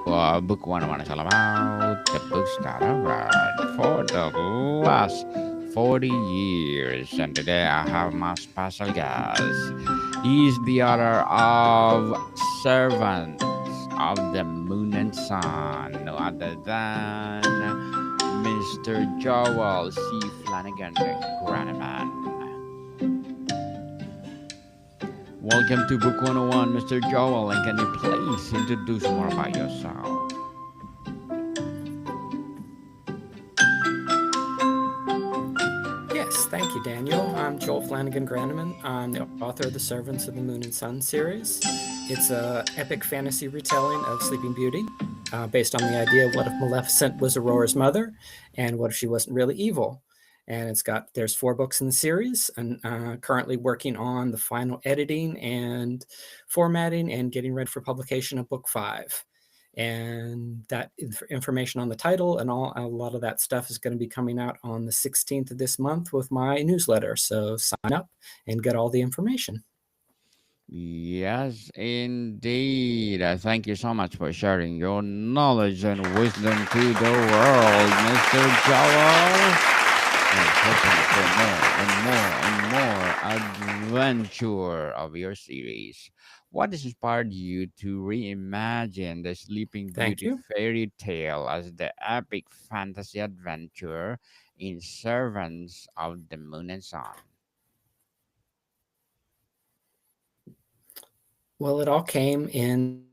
Book 101 is all about the books that I read for the last 40 years. And today I have my special guest. He's the author of Servants of the Moon and Sun, no other than Mr. Joel C. Flanagan Granaman. Welcome to Book 101, Mr. Joel, and can you please introduce more about yourself? Yes, thank you, Daniel. I'm Joel Flanagan Granneman. I'm the author of the Servants of the Moon and Sun series. It's a epic fantasy retelling of Sleeping Beauty, based on the idea of what if Maleficent was Aurora's mother, and what if she wasn't really evil. And there's 4 books in the series, and currently working on the final editing and formatting and getting ready for publication of book 5. And that information on the title and a lot of that stuff is going to be coming out on the 16th of this month with my newsletter. So sign up and get all the information. Yes, indeed. Thank you so much for sharing your knowledge and wisdom to the world, Mr. Joel. And hoping for more and more and more adventure of your series. What has inspired you to reimagine the Sleeping Thank Beauty you. fairy tale as the epic fantasy adventure in Servants of the Moon and Sun? Well, it all came in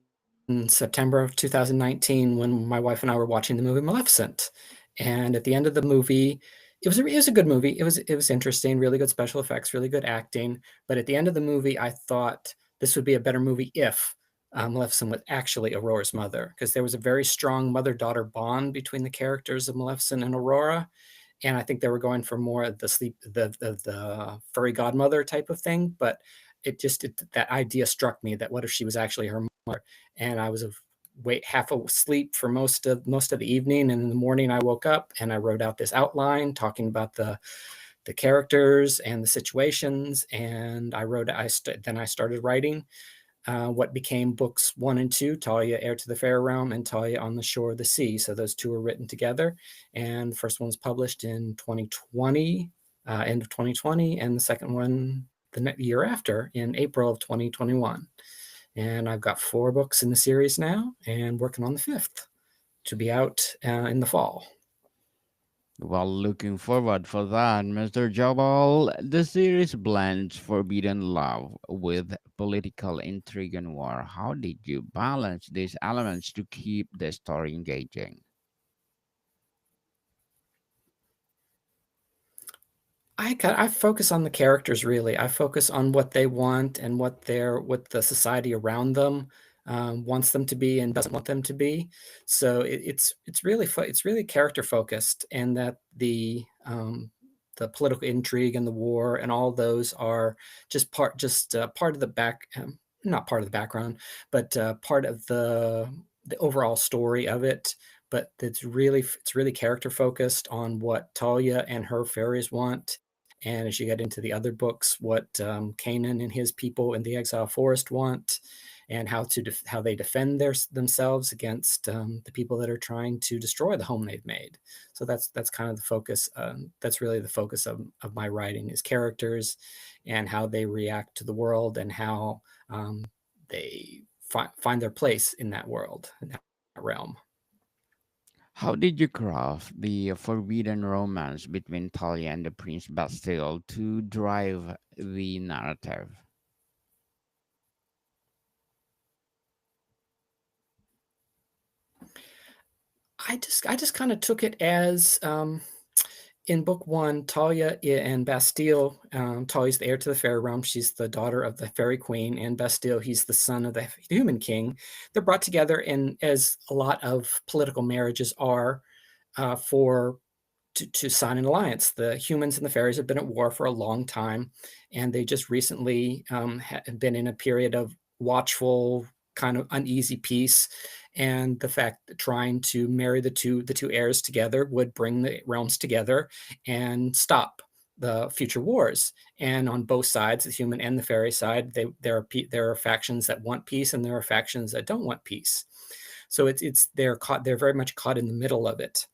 September of 2019 when my wife and I were watching the movie Maleficent. And at the end of the movie, it was a good movie. It was interesting, really good special effects, really good acting. But at the end of the movie, I thought this would be a better movie if Maleficent was actually Aurora's mother, because there was a very strong mother-daughter bond between the characters of Maleficent and Aurora. And I think they were going for more of the fairy godmother type of thing. But that idea struck me, that what if she was actually her mother? And I was half asleep for most of the evening, and in the morning I woke up and I wrote out this outline talking about the characters and the situations, and then I started writing what became books 1 and 2, Talia, Heir to the Fair Realm, and Talia on the Shore of the Sea. So those 2 were written together, and the first one was published in 2020, end of 2020, and the second one the year after, in April of 2021. And I've got 4 books in the series now, and working on the 5th to be out in the fall. Well, looking forward for that, Mr. Joel. The series blends forbidden love with political intrigue and war. How did you balance these elements to keep the story engaging? I focus on the characters, really. I focus on what they want and what the society around them wants them to be and doesn't want them to be. So it's really character focused, and that the political intrigue and the war and all those are part of the not part of the background, but part of the overall story of it. But it's really character focused on what Talia and her fairies want, and as you get into the other books, what Kanan and his people in the Exile Forest want, and how they defend themselves against the people that are trying to destroy the home they've made. So that's kind of the focus. That's really the focus of my writing, is characters and how they react to the world, and how they find their place in that world, in that realm. How did you craft the forbidden romance between Talia and the Prince Bastille to drive the narrative? I just kind of took it as in book 1, Talia and Bastille. Talia's the heir to the fairy realm. She's the daughter of the fairy queen, and Bastille, he's the son of the human king. They're brought together, in as a lot of political marriages are, for to sign an alliance. The humans and the fairies have been at war for a long time, and they just recently have been in a period of watchful, kind of uneasy peace. And the fact that trying to marry the two heirs together would bring the realms together and stop the future wars. And on both sides, the human and the fairy side, there are factions that want peace, and there are factions that don't want peace. So it's they're very much caught in the middle of it.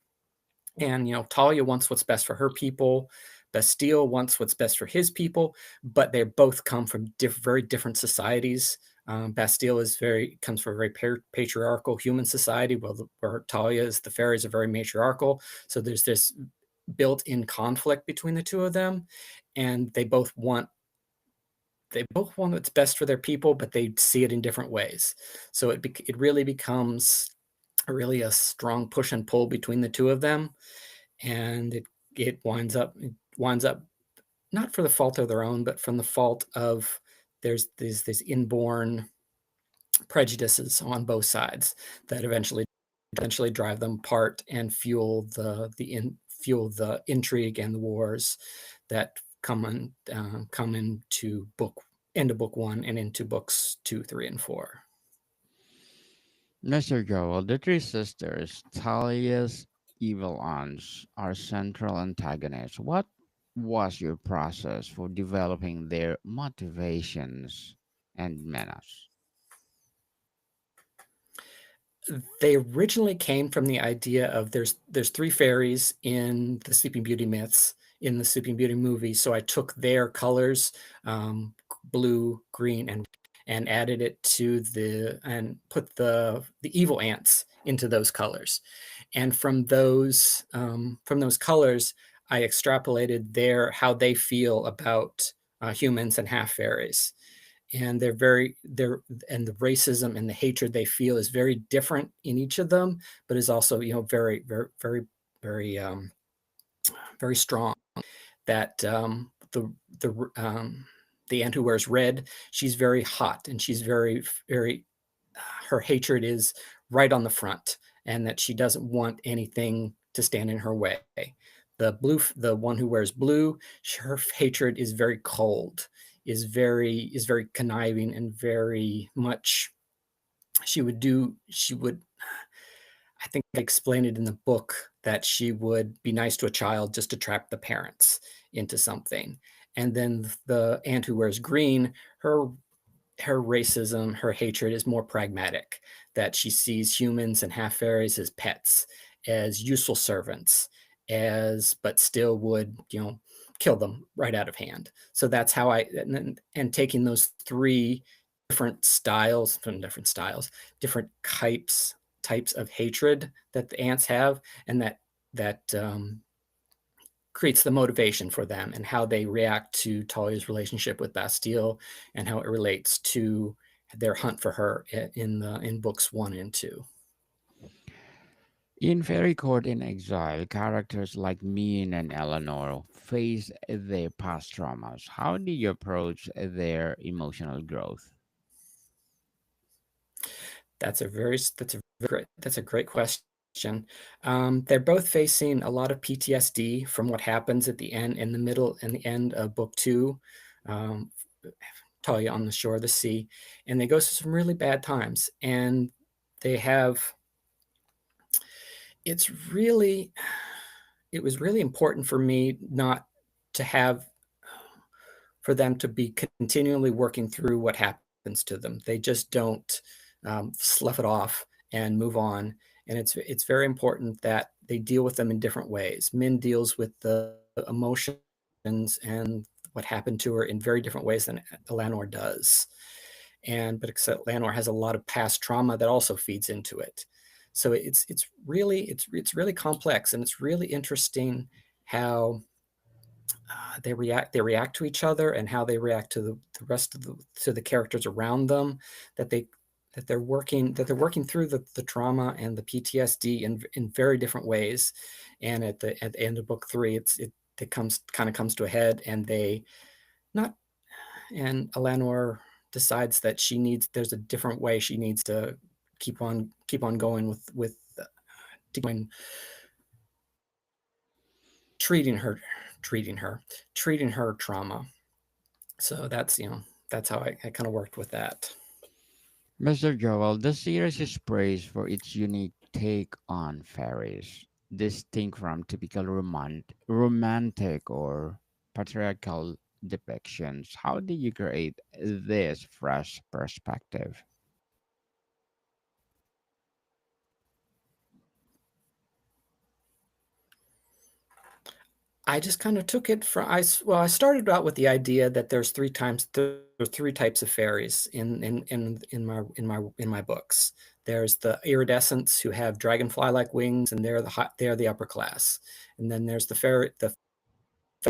And Talia wants what's best for her people. Bastille wants what's best for his people, but they both come from very different societies. Bastille comes from a very patriarchal human society, where Talia is the fairies are very matriarchal. So there's this built-in conflict between the two of them, and they both want what's best for their people, but they see it in different ways. So it really becomes really a strong push and pull between the two of them, and it winds up not for the fault of their own, but from the fault of there's these inborn prejudices on both sides that eventually drive them apart and fuel the intrigue and the wars that come into book one and into books two, three, and four. Mr. Joel, the three sisters, Talia's evil aunts, are central antagonists. What was your process for developing their motivations and menace? They originally came from the idea of there's three fairies in the Sleeping Beauty myths, in the Sleeping Beauty movie. So I took their colors, blue, green, and added it and put the evil ants into those colors. And from those colors, I extrapolated how they feel about humans and half fairies. And and the racism and the hatred they feel is very different in each of them, but is also very, very, very, very, very strong. That the the ant who wears red, she's very hot, and she's very, very, her hatred is right on the front, and that she doesn't want anything to stand in her way. The one who wears blue, her hatred is very cold, is very conniving, and very much she would I think I explained it in the book that she would be nice to a child just to trap the parents into something. And then the aunt who wears green, her racism, her hatred is more pragmatic, that she sees humans and half fairies as pets, as useful servants, but still would, kill them right out of hand. So that's how and taking those three different types of hatred that the ants have, and that creates the motivation for them, and how they react to Talia's relationship with Bastille, and how it relates to their hunt for her in books one and two. In Fairy Court in Exile, characters like Mean and Eleanor face their past traumas. How do you approach their emotional growth? That's a great question. They're both facing a lot of PTSD from what happens at the end, in the middle, and the end of book two. Um, Talia on the shore of the sea, and they go through some really bad times, and they have it's really it was really important for me not to have for them to be continually working through what happens to them. They just don't slough it off and move on. And it's very important that they deal with them in different ways. Min deals with the emotions and what happened to her in very different ways than Eleanor does. But except Eleanor has a lot of past trauma that also feeds into it. So it's really complex, and it's really interesting how they react to each other, and how they react to the rest of the characters around them, that they're working through the trauma and the PTSD in very different ways. And at the end of book three, it comes to a head, and they not and Eleanor decides that there's a different way she needs to keep on going with doing treating her treating her treating her trauma. So that's how I kind of worked with that. Mr. Joel, the series is praised for its unique take on fairies, distinct from typical romantic or patriarchal depictions. How did you create this fresh perspective? I just kind of took it from well, I started out with the idea that there are three types of fairies in my books. There's the iridescents who have dragonfly-like wings, and they're the upper class. And then there's the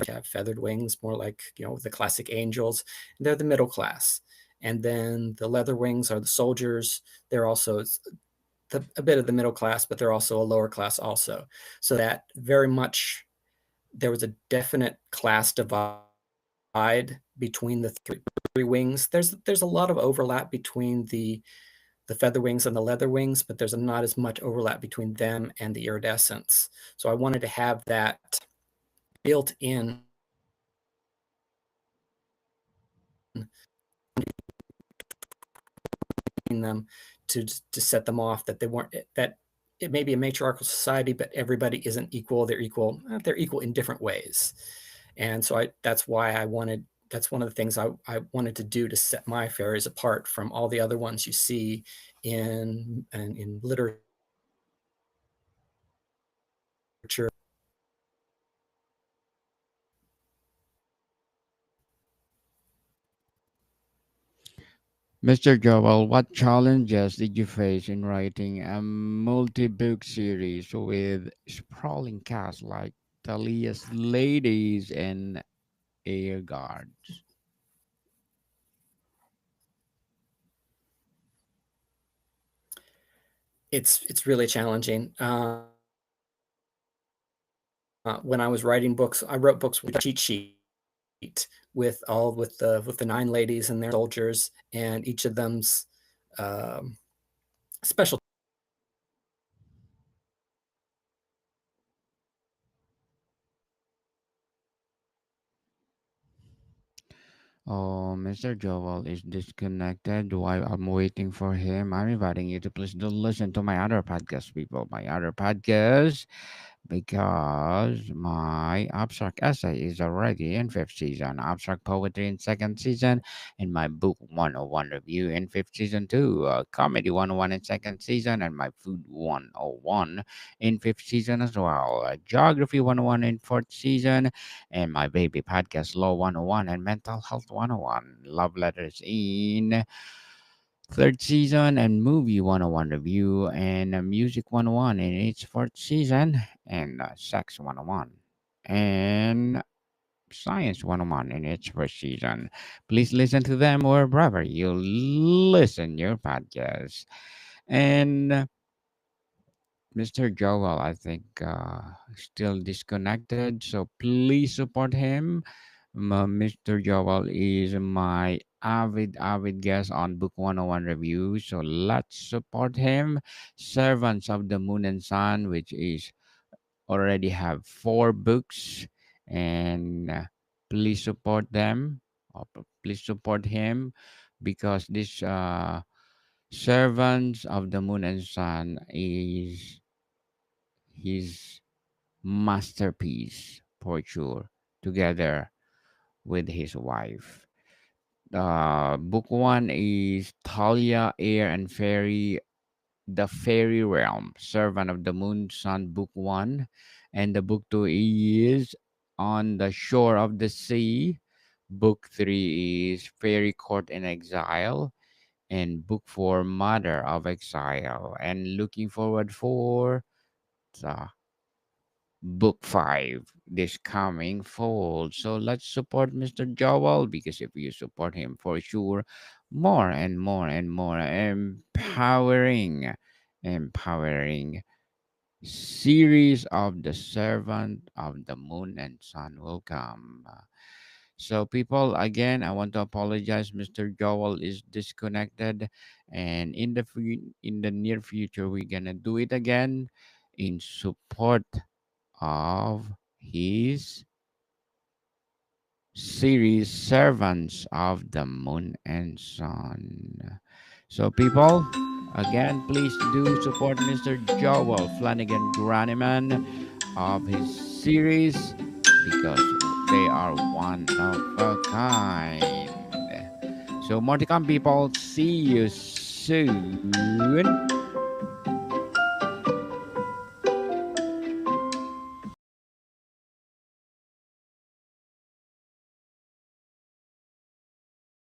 have feathered wings, more like the classic angels. And they're the middle class. And then the leather wings are the soldiers. They're also a bit of the middle class, but they're also a lower class also. So that very much there was a definite class divide between the three wings. There's a lot of overlap between the feather wings and the leather wings, but there's not as much overlap between them and the iridescents. So I wanted to have that built in them to set them off, that they weren't that it may be a matriarchal society, but everybody isn't equal. They're equal in different ways. And so that's why that's one of the things I wanted to do to set my fairies apart from all the other ones you see in literature. Mr. Joel, what challenges did you face in writing a multi-book series with sprawling cast like Thalia's Ladies and Air Guards? It's really challenging. When I was writing books, I wrote books with a cheat sheet with the nine ladies and their soldiers, and each of them's um, special. Oh, Mr. Joel is disconnected while I'm waiting for him. I'm inviting you to please do listen to my other podcast, people. My other podcast, because my abstract essay is already in fifth season, abstract poetry in second season, and my book 101 review in fifth season too, comedy 101 in second season, and my food 101 in fifth season as well, geography 101 in fourth season, and my baby podcast law 101 and mental health 101, love letters in third season, and movie 101 review, and music 101 in its fourth season, and sex 101 and science 101 in its first season. Please listen to them wherever you listen your podcast. And Mr. Joel, I think, still disconnected, so please support him. Mr. Joel is my avid guest on Book 101 review, so let's support him. Servants of the Moon and Sun, which is already have four books, and please support them. Please support him because this Servants of the Moon and Sun is his masterpiece for sure, together with his wife. Book one is Talia, Air, and Fairy, the Fairy Realm, Servant of the Moon, Sun, Book one. And the book two is On the Shore of the Sea. Book three is Fairy Court in Exile. And book four, Mother of Exile. And looking forward for the book five this coming fall. So let's support Mr. Joel, because if you support him, for sure, more and more and more empowering series of the Servant of the Moon and Sun will come. So people, again, I want to apologize. Mr. Joel is disconnected, and in the near future, we're gonna do it again in support of his series Servants of the Moon and Sun. So, people, again, please do support Mr. Joel Flanagan Graniman of his series, because they are one of a kind. So, more to come, people. See you soon.